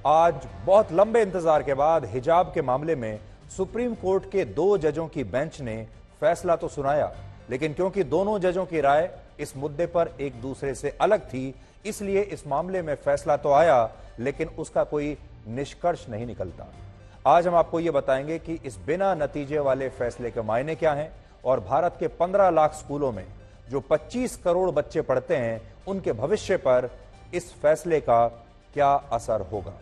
आज बहुत लंबे इंतजार के बाद हिजाब के मामले में सुप्रीम कोर्ट के 2 जजों की बेंच ने फैसला तो सुनाया, लेकिन क्योंकि दोनों जजों की राय इस मुद्दे पर एक दूसरे से अलग थी, इसलिए इस मामले में फैसला तो आया, लेकिन उसका कोई निष्कर्ष नहीं निकलता। आज हम आपको यह बताएंगे कि इस बिना नतीजे वाले फैसले के मायने क्या हैं और भारत के 15 लाख स्कूलों में जो 25 करोड़ बच्चे पढ़ते हैं, उनके भविष्य पर इस फैसले का क्या असर होगा।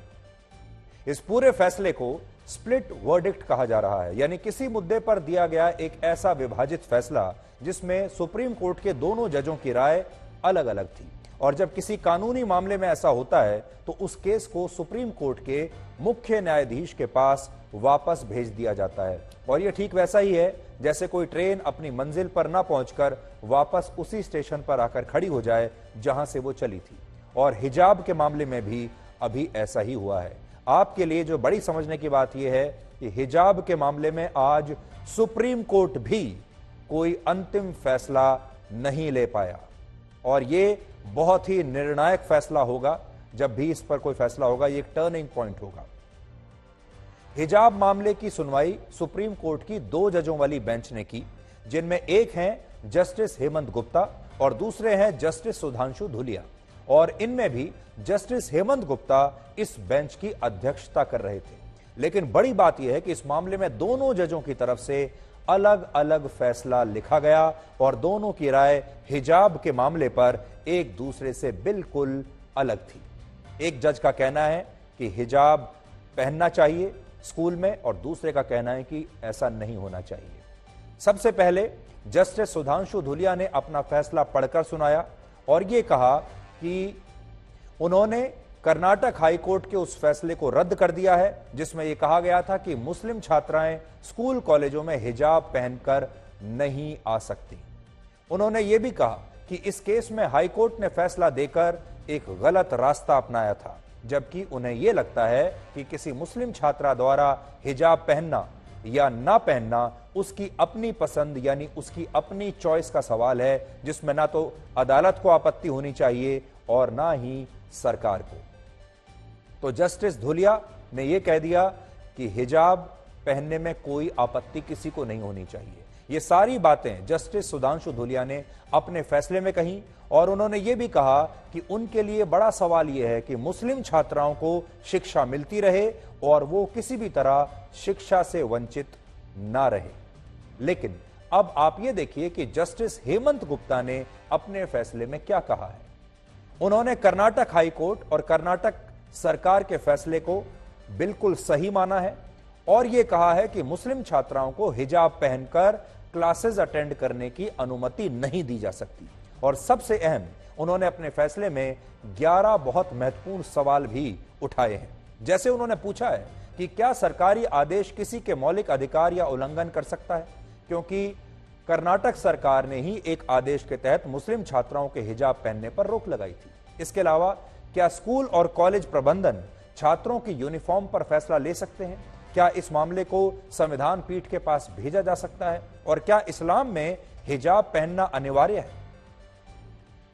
इस पूरे फैसले को स्प्लिट वर्डिक्ट कहा जा रहा है, यानी किसी मुद्दे पर दिया गया एक ऐसा विभाजित फैसला जिसमें सुप्रीम कोर्ट के दोनों जजों की राय अलग अलग थी। और जब किसी कानूनी मामले में ऐसा होता है तो उस केस को सुप्रीम कोर्ट के मुख्य न्यायाधीश के पास वापस भेज दिया जाता है। और यह ठीक वैसा ही है जैसे कोई ट्रेन अपनी मंजिल पर ना पहुंचकर वापस उसी स्टेशन पर आकर खड़ी हो जाए जहां से वो चली थी। और हिजाब के मामले में भी अभी ऐसा ही हुआ है। आपके लिए जो बड़ी समझने की बात यह है कि हिजाब के मामले में आज सुप्रीम कोर्ट भी कोई अंतिम फैसला नहीं ले पाया, और यह बहुत ही निर्णायक फैसला होगा। जब भी इस पर कोई फैसला होगा, यह एक टर्निंग पॉइंट होगा। हिजाब मामले की सुनवाई सुप्रीम कोर्ट की 2 जजों वाली बेंच ने की, जिनमें एक हैं जस्टिस हेमंत गुप्ता और दूसरे हैं जस्टिस सुधांशु धुलिया। और इनमें भी जस्टिस हेमंत गुप्ता इस बेंच की अध्यक्षता कर रहे थे। लेकिन बड़ी बात यह है कि इस मामले में दोनों जजों की तरफ से अलग अलग फैसला लिखा गया और दोनों की राय हिजाब के मामले पर एक दूसरे से बिल्कुल अलग थी। एक जज का कहना है कि हिजाब पहनना चाहिए स्कूल में, और दूसरे का कहना है कि ऐसा नहीं होना चाहिए। सबसे पहले जस्टिस सुधांशु धुलिया ने अपना फैसला पढ़कर सुनाया और यह कहा कि उन्होंने कर्नाटक हाईकोर्ट के उस फैसले को रद्द कर दिया है जिसमें यह कहा गया था कि मुस्लिम छात्राएं स्कूल कॉलेजों में हिजाब पहनकर नहीं आ सकती। उन्होंने यह भी कहा कि इस केस में हाईकोर्ट ने फैसला देकर एक गलत रास्ता अपनाया था, जबकि उन्हें यह लगता है कि किसी मुस्लिम छात्रा द्वारा हिजाब पहनना या ना पहनना उसकी अपनी पसंद, यानी उसकी अपनी चॉइस का सवाल है, जिसमें ना तो अदालत को आपत्ति होनी चाहिए और ना ही सरकार को। तो जस्टिस धुलिया ने यह कह दिया कि हिजाब पहनने में कोई आपत्ति किसी को नहीं होनी चाहिए। ये सारी बातें जस्टिस सुधांशु धुलिया ने अपने फैसले में कही, और उन्होंने यह भी कहा कि उनके लिए बड़ा सवाल यह है कि मुस्लिम छात्राओं को शिक्षा मिलती रहे और वो किसी भी तरह शिक्षा से वंचित ना रहे। लेकिन अब आप ये देखिए कि जस्टिस हेमंत गुप्ता ने अपने फैसले में क्या कहा है। उन्होंने कर्नाटक हाईकोर्ट और कर्नाटक सरकार के फैसले को बिल्कुल सही माना है और यह कहा है कि मुस्लिम छात्राओं को हिजाब पहनकर क्लासेस अटेंड करने की अनुमति नहीं दी जा सकती। और सबसे अहम, उन्होंने अपने फैसले में 11 बहुत महत्वपूर्ण सवाल भी उठाए हैं। जैसे उन्होंने पूछा है कि क्या सरकारी आदेश किसी के मौलिक अधिकार या उल्लंघन कर सकता है, क्योंकि कर्नाटक सरकार ने ही एक आदेश के तहत मुस्लिम छात्राओं के हिजाब पहनने पर रोक लगाई थी। इसके अलावा क्या स्कूल और कॉलेज प्रबंधन छात्रों की यूनिफॉर्म पर फैसला ले सकते हैं? क्या इस मामले को संविधान पीठ के पास भेजा जा सकता है? और क्या इस्लाम में हिजाब पहनना अनिवार्य है?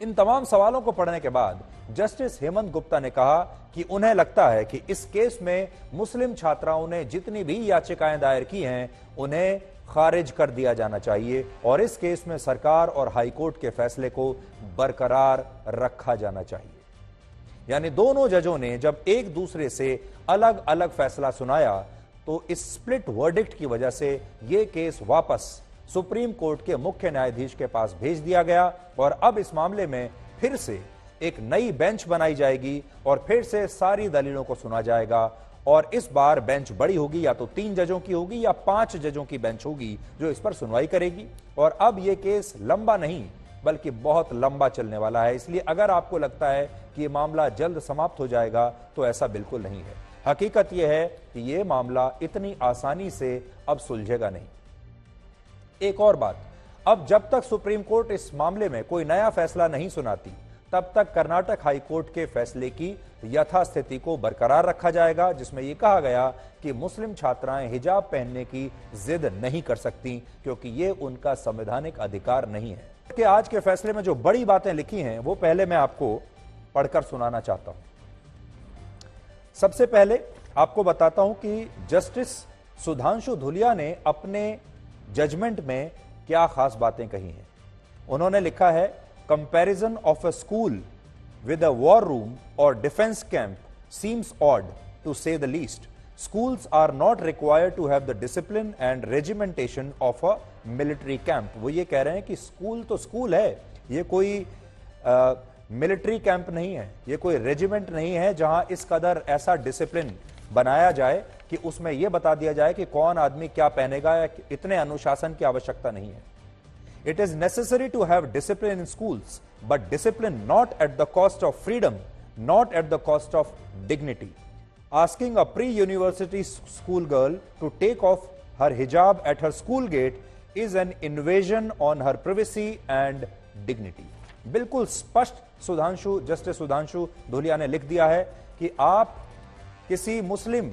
इन तमाम सवालों को पढ़ने के बाद जस्टिस हेमंत गुप्ता ने कहा कि उन्हें लगता है कि इस केस में मुस्लिम छात्राओं ने जितनी भी याचिकाएं दायर की हैं, उन्हें खारिज कर दिया जाना चाहिए और इस केस में सरकार और हाईकोर्ट के फैसले को बरकरार रखा जाना चाहिए। यानी दोनों जजों ने जब एक दूसरे से अलग अलग फैसला सुनाया तो इस स्प्लिट वर्डिक्ट की वजह से यह केस वापस सुप्रीम कोर्ट के मुख्य न्यायाधीश के पास भेज दिया गया और अब इस मामले में फिर से एक नई बेंच बनाई जाएगी और फिर से सारी दलीलों को सुना जाएगा। और इस बार बेंच बड़ी होगी, या तो 3 जजों की होगी या 5 जजों की बेंच होगी जो इस पर सुनवाई करेगी। और अब यह केस लंबा नहीं बल्कि बहुत लंबा चलने वाला है। इसलिए अगर आपको लगता है कि यह मामला जल्द समाप्त हो जाएगा तो ऐसा बिल्कुल नहीं है। हकीकत यह है कि यह मामला इतनी आसानी से अब सुलझेगा नहीं। एक और बात, अब जब तक सुप्रीम कोर्ट इस मामले में कोई नया फैसला नहीं सुनाती, तब तक कर्नाटक हाईकोर्ट के फैसले की यथास्थिति को बरकरार रखा जाएगा, जिसमें यह कहा गया कि मुस्लिम छात्राएं हिजाब पहनने की जिद नहीं कर सकती क्योंकि यह उनका संवैधानिक अधिकार नहीं है। कि आज के फैसले में जो बड़ी बातें लिखी हैं वो पहले मैं आपको पढ़कर सुनाना चाहता हूं। सबसे पहले आपको बताता हूं कि जस्टिस सुधांशु धुलिया ने अपने जजमेंट में क्या खास बातें कही हैं। उन्होंने लिखा है, comparison of a school with a war room or defense camp seems odd to say the least. Schools are not required to have the discipline and regimentation of a military camp. वो ये कह रहे हैं कि school तो school है, ये कोई मिलिट्री कैंप नहीं है, ये कोई रेजिमेंट नहीं है जहां इस कदर ऐसा डिसिप्लिन बनाया जाए कि उसमें यह बता दिया जाए कि कौन आदमी क्या पहनेगा, या इतने अनुशासन की आवश्यकता नहीं है। It is necessary to have discipline in schools, but discipline not at the cost of freedom, not at the cost of dignity. Asking a pre-university school girl to take off her hijab at her school gate is an invasion on her privacy and dignity. बिल्कुल स्पष्ट justice Sudhanshu Dhulia ने लिख दिया है कि आप किसी मुस्लिम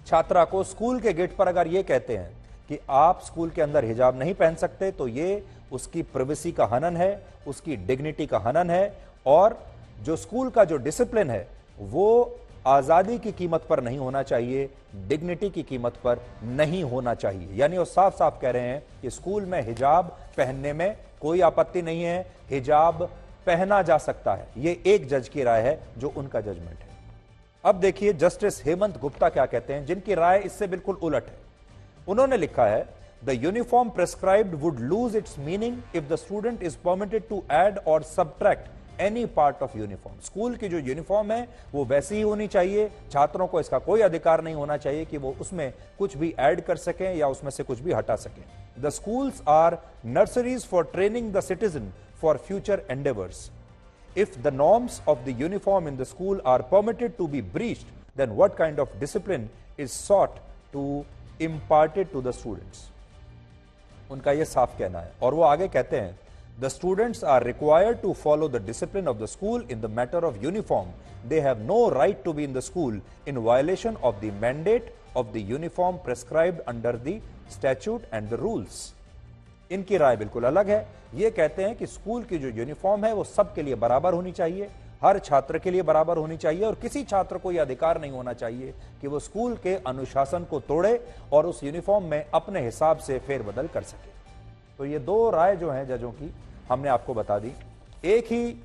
छात्रा को स्कूल के गेट पर अगर यह कहते हैं कि आप स्कूल के अंदर हिजाब नहीं पहन सकते, तो ये उसकी प्राइवेसी का हनन है, उसकी डिग्निटी का हनन है, और जो स्कूल का जो डिसिप्लिन है वो आजादी की कीमत पर नहीं होना चाहिए, डिग्निटी की कीमत पर नहीं होना चाहिए। यानी वो साफ साफ कह रहे हैं कि स्कूल में हिजाब पहनने में कोई आपत्ति नहीं है, हिजाब पहना जा सकता है। ये एक जज की राय है जो उनका जजमेंट है। अब देखिए जस्टिस हेमंत गुप्ता क्या कहते हैं, जिनकी राय इससे बिल्कुल उलट है। उन्होंने लिखा है, the uniform prescribed would lose its meaning if the student is permitted to add or subtract any part of uniform. School की जो यूनिफॉर्म है वो वैसी ही होनी चाहिए, छात्रों को इसका कोई अधिकार नहीं होना चाहिए कि वो उसमें कुछ भी ऐड कर सकें या उसमें से कुछ भी हटा सकें। The schools are nurseries for training the citizen for future endeavours. If the norms of the uniform in the school are permitted to be breached, then what kind of discipline is sought to impart it to the students? उनका यह साफ कहना है। और वो आगे कहते हैं, the students are required to follow the discipline of the school in the matter of uniform. They have no right to be in the school in violation of the mandate of the uniform prescribed under the statute and the rules. इनकी राय बिल्कुल अलग है। ये कहते हैं कि school की जो यूनिफॉर्म है वो सबके लिए बराबर होनी चाहिए, हर छात्र के लिए बराबर होनी चाहिए, और किसी छात्र को यह अधिकार नहीं होना चाहिए कि वो स्कूल के अनुशासन को तोड़े और उस यूनिफॉर्म में अपने हिसाब से फेरबदल कर सके। तो ये दो राय जो हैं जजों की हमने आपको बता दी। एक ही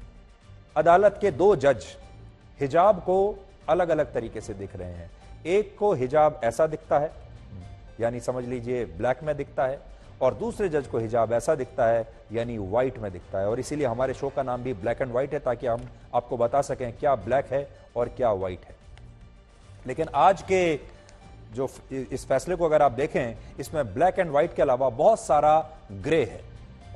अदालत के दो जज हिजाब को अलग अलग तरीके से देख रहे हैं। एक को हिजाब ऐसा दिखता है, यानी समझ लीजिए ब्लैक में दिखता है, और दूसरे जज को हिजाब ऐसा दिखता है यानी व्हाइट में दिखता है। और इसीलिए हमारे शो का नाम भी ब्लैक एंड व्हाइट है, ताकि हम आपको बता सकें क्या ब्लैक है और क्या व्हाइट है। लेकिन आज के जो इस फैसले को अगर आप देखें, इसमें ब्लैक एंड व्हाइट के अलावा बहुत सारा ग्रे है,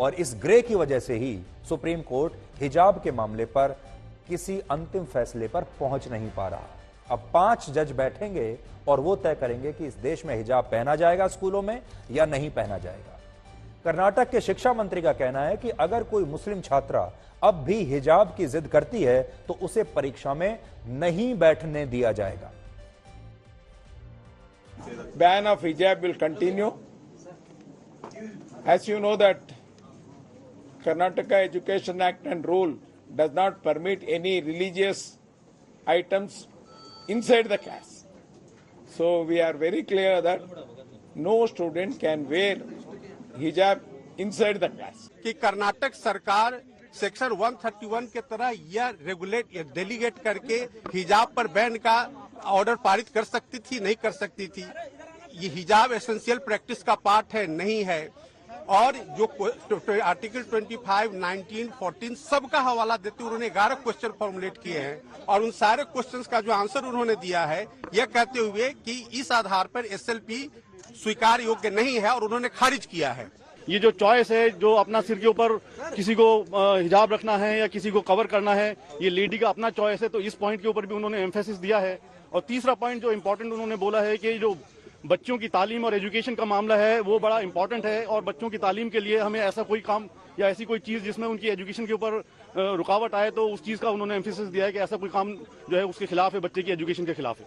और इस ग्रे की वजह से ही सुप्रीम कोर्ट हिजाब के मामले पर किसी अंतिम फैसले पर पहुंच नहीं पा रहा। अब 5 जज बैठेंगे और वो तय करेंगे कि इस देश में हिजाब पहना जाएगा स्कूलों में या नहीं पहना जाएगा। कर्नाटक के शिक्षा मंत्री का कहना है कि अगर कोई मुस्लिम छात्रा अब भी हिजाब की जिद करती है तो उसे परीक्षा में नहीं बैठने दिया जाएगा। Ban of hijab will continue. As you know that Karnataka Education Act and rule does not permit any religious items inside the class. So we are very clear that no student can wear hijab inside the class. कि कर्नाटक सरकार section 131 के तरह यह regulate या delegate करके हिजाब पर ban का ऑर्डर पारित कर सकती थी, नहीं कर सकती थी। ये हिजाब एसेंशियल प्रैक्टिस का पार्ट है, नहीं है। और जो आर्टिकल 25, 19, 14 सबका हवाला देते हुए उन्होंने 11 क्वेश्चन फॉर्मुलेट किए हैं, और उन सारे क्वेश्चंस का जो आंसर उन्होंने दिया है यह कहते हुए कि इस आधार पर एसएलपी स्वीकार योग्य नहीं है, और उन्होंने खारिज किया है। ये जो चॉइस है, जो अपना सिर के ऊपर किसी को हिजाब रखना है या किसी को कवर करना है, ये लेडी का अपना चॉइस है, तो इस पॉइंट के ऊपर भी उन्होंने एम्फेसिस दिया है। और तीसरा पॉइंट जो इम्पोर्टेंट उन्होंने बोला है कि जो बच्चों की तालीम और एजुकेशन का मामला है वो बड़ा इंपॉर्टेंट है, और बच्चों की तालीम के लिए हमें ऐसा कोई काम या ऐसी कोई चीज जिसमें उनकी एजुकेशन के ऊपर रुकावट आए, तो उस चीज का उन्होंने एम्फेसिस दिया है कि ऐसा कोई काम जो है उसके खिलाफ है, बच्चे की एजुकेशन के खिलाफ है।